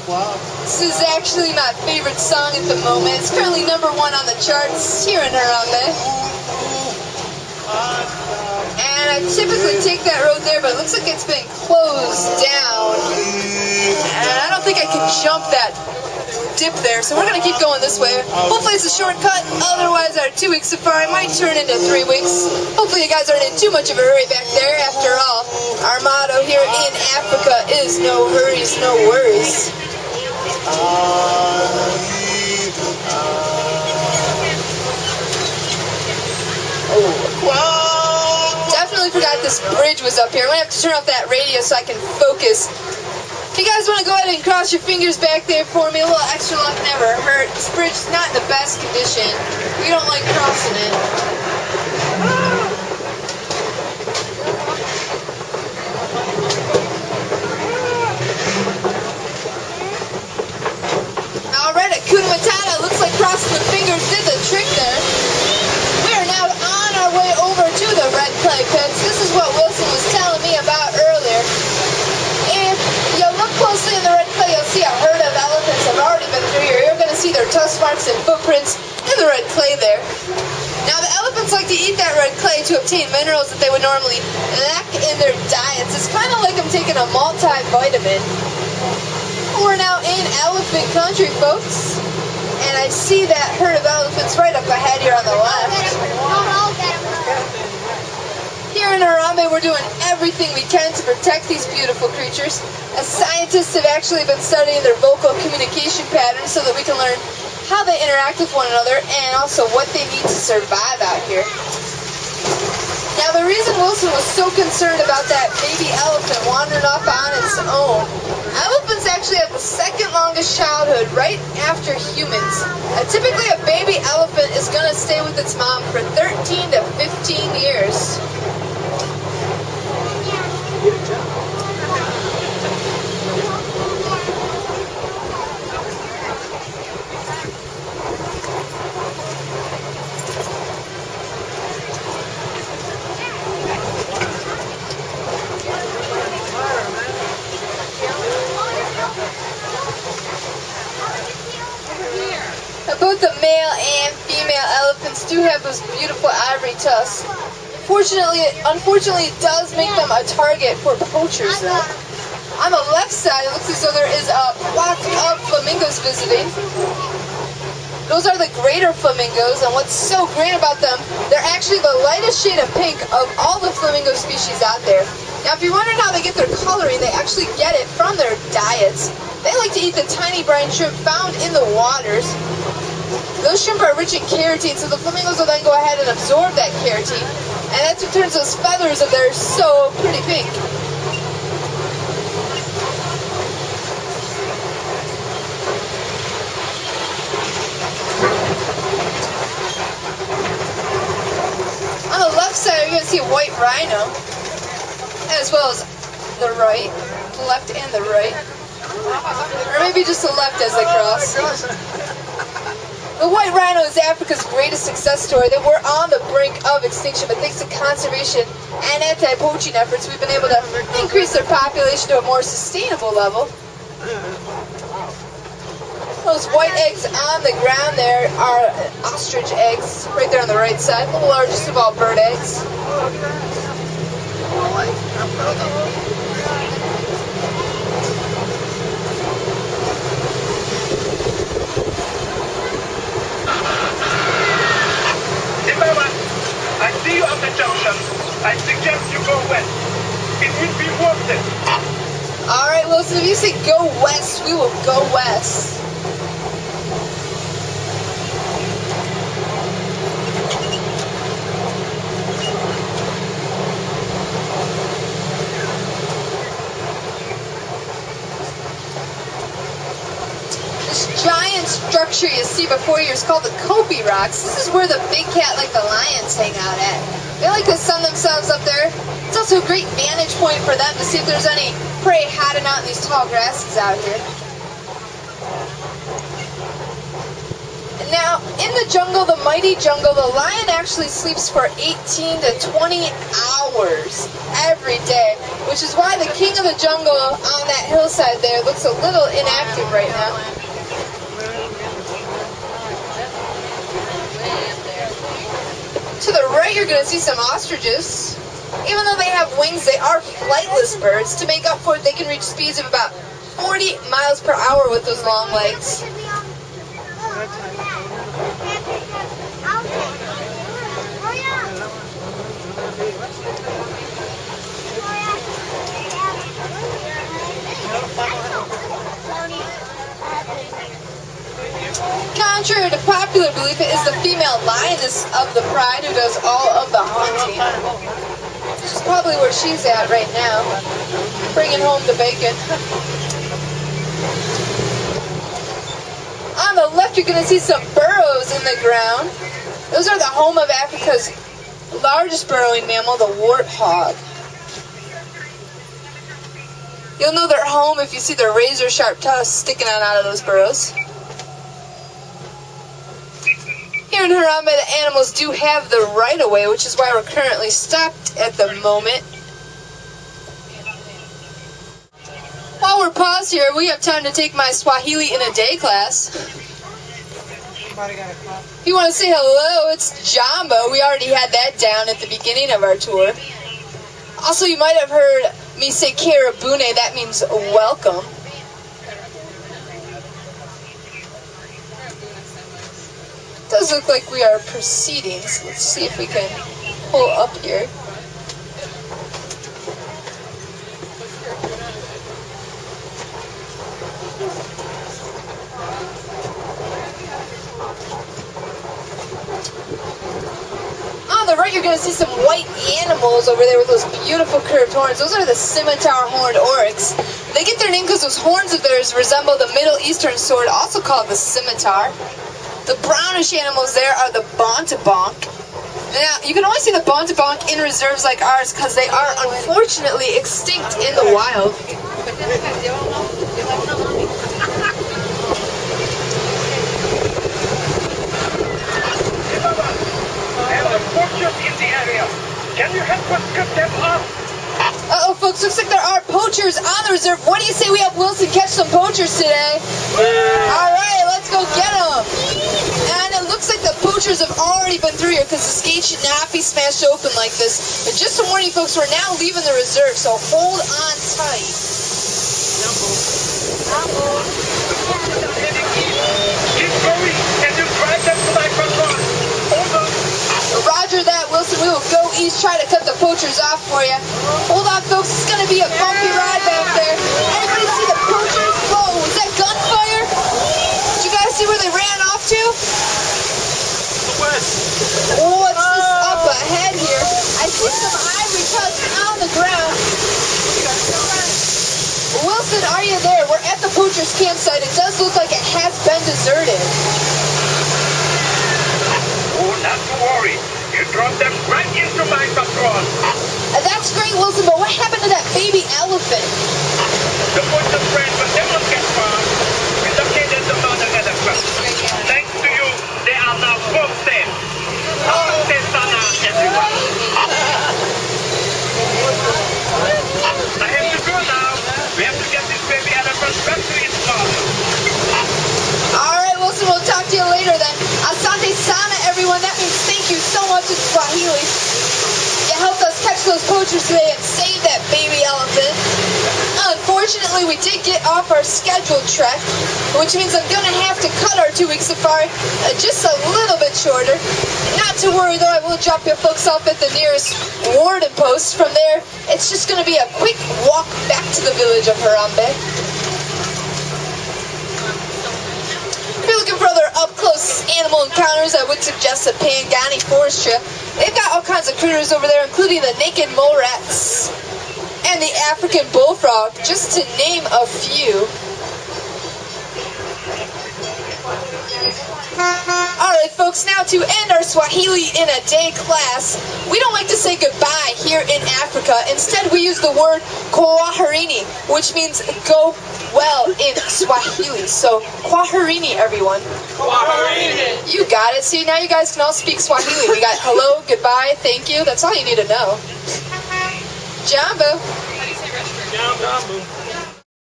This is actually my favorite song at the moment. It's currently #1 on the charts here in Harambe. And I typically take that road there, but it looks like it's been closed down. And I don't think I can jump that dip there, so we're going to keep going this way. Hopefully it's a shortcut, otherwise our 2-week safari might turn into 3 weeks. Hopefully you guys aren't in too much of a hurry back there. After all, our motto here in Africa is no hurries, no worries. Definitely forgot this bridge was up here. I'm going to have to turn off that radio so I can focus. If you guys want to go ahead and cross your fingers back there for me, a little extra luck never hurt. This bridge is not in the best condition. We don't like crossing it. Alright, at Kilimanjaro, looks like crossing the fingers did the trick there. We are now on our way over to the red clay pits. This is what Wilson was telling me about earlier. If you look closely in the red clay, you'll see a herd of elephants have already been through here. You're going to see their tusk marks and footprints in the red clay there. Now the elephants like to eat that red clay to obtain minerals that they would normally lack in their diets. It's kind of like I'm taking a multivitamin. We're now in elephant country, folks. And I see that herd of elephants right up ahead here on the left. Here in Harambe, we're doing everything we can to protect these beautiful creatures. As scientists have actually been studying their vocal communication patterns so that we can learn how they interact with one another and also what they need to survive out here. Now, the reason Wilson was so concerned about that baby elephant wandering off on its own, elephants actually have the second longest childhood right after humans. Typically, a baby elephant is going to stay with its mom for 13 to 15 years. Both the male and female elephants do have those beautiful ivory tusks. Unfortunately, it does make them a target for poachers, though. On the left side, it looks as though there is a flock of flamingos visiting. Those are the greater flamingos, and what's so great about them, they're actually the lightest shade of pink of all the flamingo species out there. Now, if you're wondering how they get their coloring, they actually get it from their diets. They like to eat the tiny brine shrimp found in the waters. Those shrimp are rich in keratin, so the flamingos will then go ahead and absorb that keratin, and that's what turns those feathers of theirs so pretty pink. On the left side, you're going to see a white rhino, as well as the right, left and the right, or maybe just the left as they cross. The white rhino is Africa's greatest success story. They were on the brink of extinction, but thanks to conservation and anti-poaching efforts, we've been able to increase their population to a more sustainable level. Those white eggs on the ground there are ostrich eggs, right there on the right side, the largest of all bird eggs. I see you at the junction. I suggest you go west. It will be worth it. Alright, Wilson, if you say go west, we will go west. This giant structure you see before you is called the Kopi Rocks. This is where the big cat like the lions hang out at. They like to sun themselves up there. It's also a great vantage point for them to see if there's any prey hiding out in these tall grasses out here. And now, in the jungle, the mighty jungle, the lion actually sleeps for 18 to 20 hours every day, which is why the king of the jungle on that hillside there looks looks a little inactive right now. To the right, you're going to see some ostriches. Even though they have wings, they are flightless birds. To make up for it, they can reach speeds of about 40 miles per hour with those long legs. Contrary to popular belief, it is the female lioness of the pride who does all of the hunting. Which is probably where she's at right now, bringing home the bacon. On the left, you're going to see some burrows in the ground. Those are the home of Africa's largest burrowing mammal, the warthog. You'll know they're home if you see their razor-sharp tusks sticking out of those burrows. Here in Harambe, the animals do have the right-of-way, which is why we're currently stopped at the moment. While we're paused here, we have time to take my Swahili in a day class. If you want to say hello, it's Jambo. We already had that down at the beginning of our tour. Also, you might have heard me say Karabune. That means welcome. It does look like we are proceeding, so let's see if we can pull up here. On the right, you're going to see some white animals over there with those beautiful curved horns. Those are the scimitar horned oryx. They get their name because those horns of theirs resemble the Middle Eastern sword, also called the scimitar. The brownish animals there are the bontabonk. Now, you can only see the bontabonk in reserves like ours because they are unfortunately extinct in the wild. Poachers in the area. Can you help us cut them off? Uh-oh, folks, looks like there are poachers on the reserve. What do you say we help Wilson catch some poachers today? All right, let's go get them. And it looks like the poachers have already been through here because this gate should not be smashed open like this. But just to warn you, folks, we're now leaving the reserve, so hold on tight. Keep going, and you drive them to my control. Over. Roger that, Wilson. We will go east, try to cut the poachers off for you. Hold on, folks. It's going to be a bumpy ride back there. Everybody see the poachers? Whoa, is that gunfire? Did you guys see where they ran off to? Oh, what's this up ahead here? I see some ivory tusks on the ground. Wilson, are you there? We're at the poachers' campsite. It does look like it has been deserted. Oh, not to worry. You dropped them right into my control. That's great, Wilson, but what happened to that baby elephant? The poachers ran, but they won't get far. We located the mother elephant. Thanks to you, they are now both safe. Namaste sana, everyone. I have to go now. We have to get this baby elephant back to its father. All right, Wilson, we'll talk to you later then. Asante sana, everyone. That means thank you so much in Swahili. You helped us catch those poachers today and save that baby elephant. Unfortunately, we did get off our scheduled trek, which means I'm going to have to cut our 2-week safari just a little bit shorter. Not to worry, though, I will drop you folks off at the nearest warden post. From there, it's just going to be a quick walk back to the village of Harambe. If you're looking for other up-close animal encounters, I would suggest the Pangani Forest Trail. They've got all kinds of critters over there, including the naked mole rats and the African bullfrog, just to name a few. Alright folks, now to end our Swahili in a day class, we don't like to say goodbye here in Africa. Instead, we use the word kwaherini, which means go well in Swahili. So, kwaherini, everyone. Kwaherini. You got it. See, now you guys can all speak Swahili. We got hello, goodbye, thank you. That's all you need to know. Jambo. Jambo.